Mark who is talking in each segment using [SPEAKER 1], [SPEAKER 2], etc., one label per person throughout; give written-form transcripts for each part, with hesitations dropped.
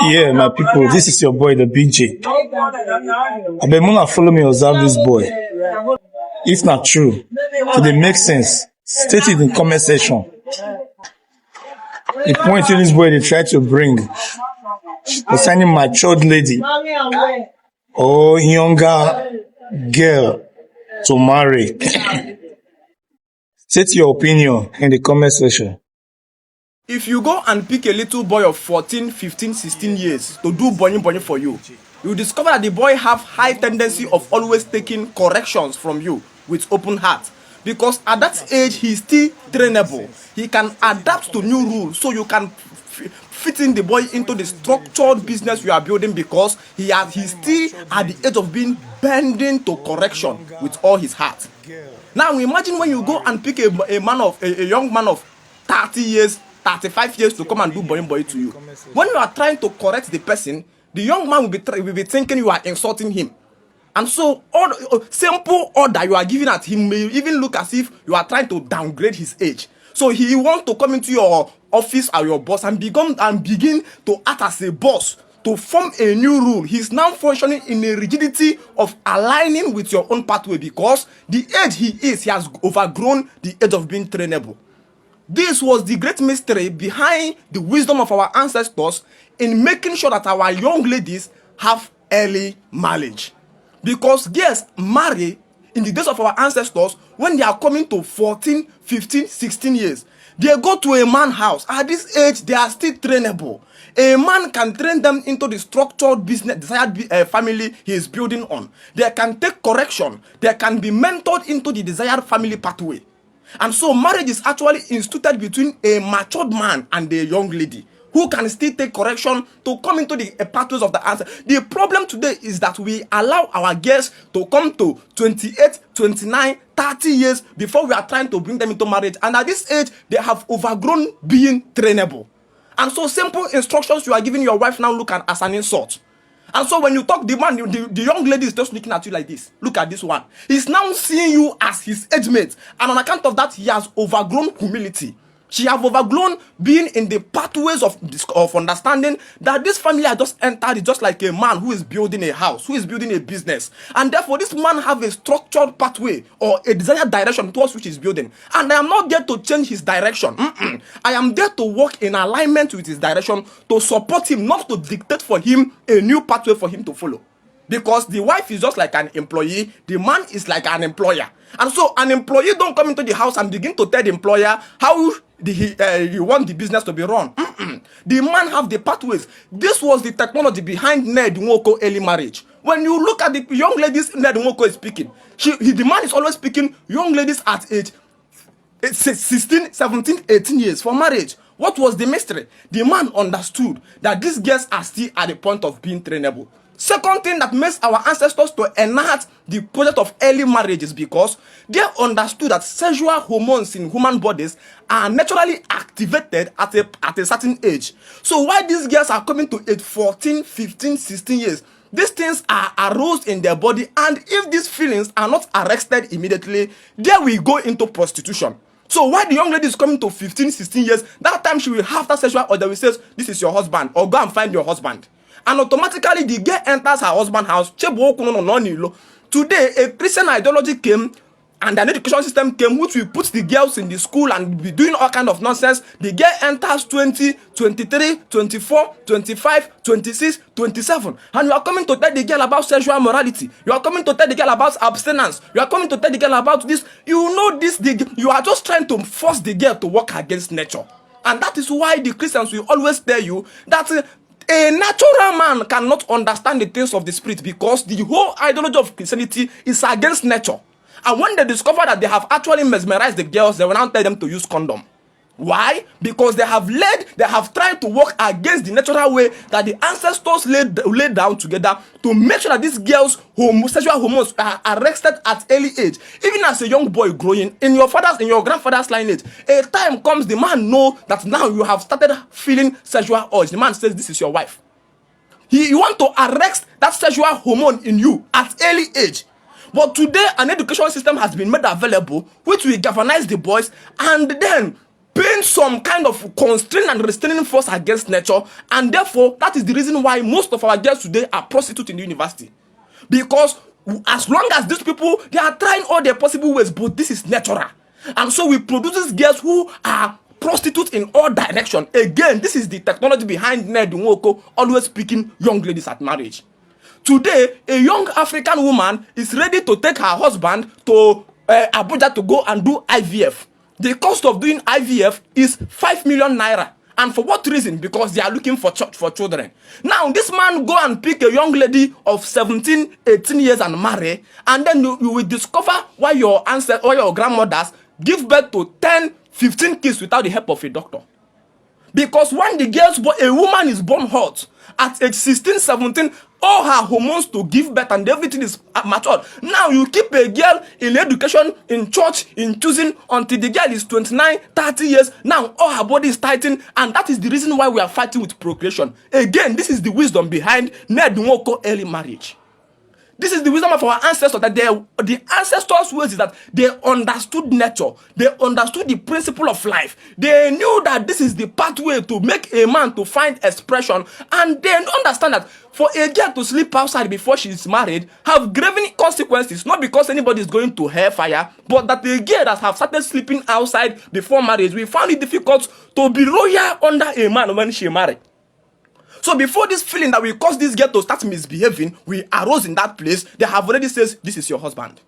[SPEAKER 1] Yeah, my people, this is your boy, the BJ. I beg Mona follow me observe this boy. If not true, if it makes sense, state it in comment section. The point to this boy they try to bring concerning matured lady or younger girl to marry. State your opinion in the comment section.
[SPEAKER 2] If you go and pick a little boy of 14, 15, 16 years to do bonny for you, you discover that the boy have high tendency of always taking corrections from you with open heart. Because at that age, he's still trainable. He can adapt to new rules, so you can fit in the boy into the structured business you are building, because he's still at the age of being bending to correction with all his heart. Now imagine when you go and pick a young man of 30 years, 35 years to come and do boy to you. When you are trying to correct the person, the young man will be thinking you are insulting him. And so, simple order you are giving at him may even look as if you are trying to downgrade his age. So he wants to come into your office or your boss and begin to act as a boss, to form a new rule. He's now functioning in a rigidity of aligning with your own pathway, because the age he has overgrown the age of being trainable. This was the great mystery behind the wisdom of our ancestors in making sure that our young ladies have early marriage. Because girls marry in the days of our ancestors when they are coming to 14, 15, 16 years. They go to a man's house. At this age, they are still trainable. A man can train them into the structured business, desired family he is building on. They can take correction. They can be mentored into the desired family pathway. And so marriage is actually instituted between a matured man and a young lady who can still take correction to come into the pathways of the answer. The problem today is that we allow our girls to come to 28, 29, 30 years before we are trying to bring them into marriage. And at this age, they have overgrown being trainable. And so simple instructions you are giving your wife now look as an insult. And so when you talk, the young lady is just looking at you like this. Look at this one. He's now seeing you as his age mate. And on account of that, he has overgrown humility. She have overgrown being in the pathways of understanding that this family I just entered is just like a man who is building a house, who is building a business. And therefore, this man have a structured pathway or a desired direction towards which he's building. And I am not there to change his direction. I am there to work in alignment with his direction, to support him, not to dictate for him a new pathway for him to follow. Because the wife is just like an employee, the man is like an employer. And so an employee don't come into the house and begin to tell the employer how you want the business to be run. The man have the pathways. This was the technology behind Ned Nwoko early marriage. When you look at the young ladies Ned Nwoko is speaking, the man is always speaking young ladies at age 16, 17, 18 years for marriage. What was the mystery? The man understood that these girls are still at the point of being trainable. Second thing that makes our ancestors to enact the project of early marriage is because they understood that sexual hormones in human bodies are naturally activated at a certain age. So while these girls are coming to age 14, 15, 16 years, these things are aroused in their body, and if these feelings are not arrested immediately, there we go into prostitution. So while the young lady is coming to 15, 16 years, that time she will have that sexual order which says, this is your husband, or go and find your husband. And automatically the girl enters her husband's house. Today, a Christian ideology came and an education system came which will put the girls in the school and be doing all kind of nonsense. The girl enters 20, 23, 24, 25, 26, 27. And you are coming to tell the girl about sexual morality. You are coming to tell the girl about abstinence. You are coming to tell the girl about this. You know this, you are just trying to force the girl to work against nature. And that is why the Christians will always tell you that a natural man cannot understand the things of the spirit, because the whole ideology of Christianity is against nature. And when they discover that they have actually mesmerized the girls, they will now tell them to use condom. Why? Because they have tried to work against the natural way that the ancestors laid down together to make sure that these girls' sexual hormones are arrested at early age. Even as a young boy growing, in your grandfather's lineage, a time comes, the man know that now you have started feeling sexual urge. The man says, this is your wife. He want to arrest that sexual hormone in you at early age. But today, an education system has been made available which will galvanize the boys, and then obeying some kind of constraining and restraining force against nature, and therefore that is the reason why most of our girls today are prostitutes in the university. Because as long as these people, they are trying all their possible ways, but this is natural. And so we produce these girls who are prostitutes in all directions. Again, this is the technology behind Ned Nwoko always picking young ladies at marriage. Today, a young African woman is ready to take her husband to Abuja to go and do IVF. The cost of doing IVF is 5 million naira. And for what reason? Because they are looking for children. Now, this man go and pick a young lady of 17, 18 years and marry, and then you will discover why your ancestors or your grandmothers give birth to 10, 15 kids without the help of a doctor. Because when a woman is born hot, at age 16, 17, all her hormones to give birth and everything is matured. Now you keep a girl in education, in church, in choosing until the girl is 29, 30 years. Now all her body is tightened, and that is the reason why we are fighting with procreation. Again, this is the wisdom behind Ned Nwoko early marriage. This is the wisdom of our ancestors, that the ancestors' ways is that they understood nature. They understood the principle of life. They knew that this is the pathway to make a man to find expression. And they understand that for a girl to sleep outside before she is married have grave consequences, not because anybody is going to hellfire, but that the girl that have started sleeping outside before marriage, we found it difficult to be royal under a man when she married. So before this feeling that will cause this girl to start misbehaving, we arose in that place, they have already said, this is your husband.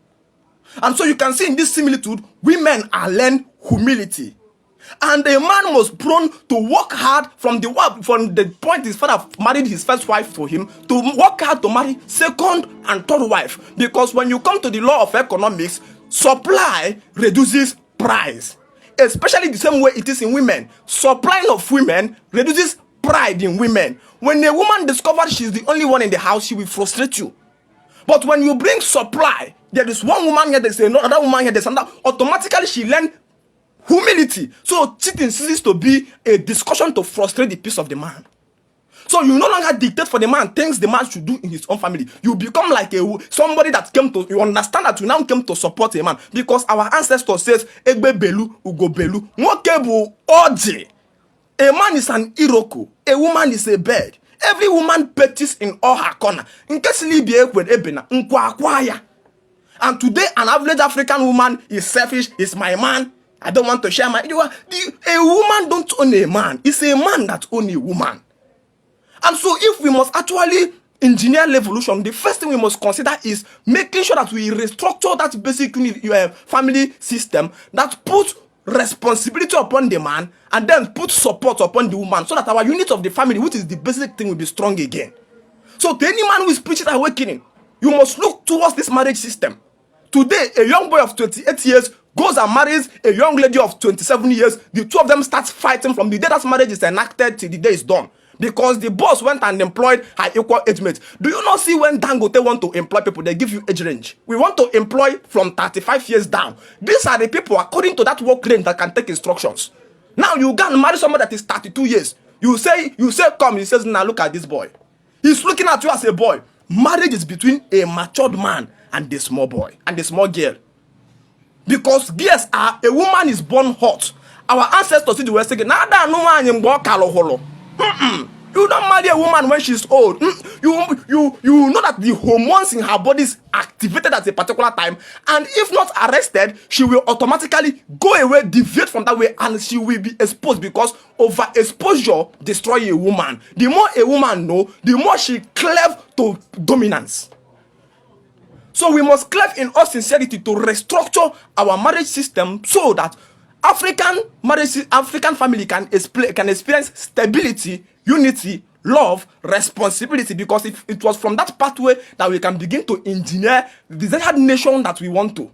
[SPEAKER 2] And so you can see in this similitude, women are learned humility. And a man was prone to work hard from the point his father married his first wife to him, to work hard to marry second and third wife. Because when you come to the law of economics, supply reduces price. Especially the same way it is in women. Supply of women reduces pride in women. When a woman discovers she's the only one in the house, she will frustrate you. But when you bring supply, there is one woman here, there's another woman here, there's another, automatically she learns humility. So cheating ceases to be a discussion to frustrate the peace of the man. So you no longer dictate for the man things the man should do in his own family. You become like somebody that came to, you understand that you now came to support a man. Because our ancestors says, Egbe belu, ugo belu, nwokebu oje. A man is an iroko. A woman is a bird. Every woman petties in all her corner. And today, an average African woman is selfish. Is my man. I don't want to share my. A woman don't own a man. It's a man that owns a woman. And so, if we must actually engineer revolution, the first thing we must consider is making sure that we restructure that basic family system that puts responsibility upon the man and then put support upon the woman, so that our unit of the family, which is the basic thing, will be strong again. So to any man who is preaching awakening, you must look towards this marriage system. Today, a young boy of 28 years goes and marries a young lady of 27 years. The two of them start fighting from the day that marriage is enacted till the day it's done. Because the boss went and employed her equal age mates. Do you not see when Dangote want to employ people, they give you age range? We want to employ from 35 years down. These are the people, according to that work range, that can take instructions. Now you go and marry someone that is 32 years. You say, come. He says, now look at this boy. He's looking at you as a boy. Marriage is between a matured man and a small boy and a small girl. Because girls are, a woman is born hot. Our ancestors did the West saying, nada no man in holo. You don't marry a woman when she's old. You know that the hormones in her body is activated at a particular time, and if not arrested, she will automatically go away, deviate from that way, and she will be exposed, because overexposure destroys a woman. The more a woman knows, the more she cleaves to dominance. So we must cleave in all sincerity to restructure our marriage system so that African family can experience stability, unity, love, responsibility, because it was from that pathway that we can begin to engineer the desired nation that we want to.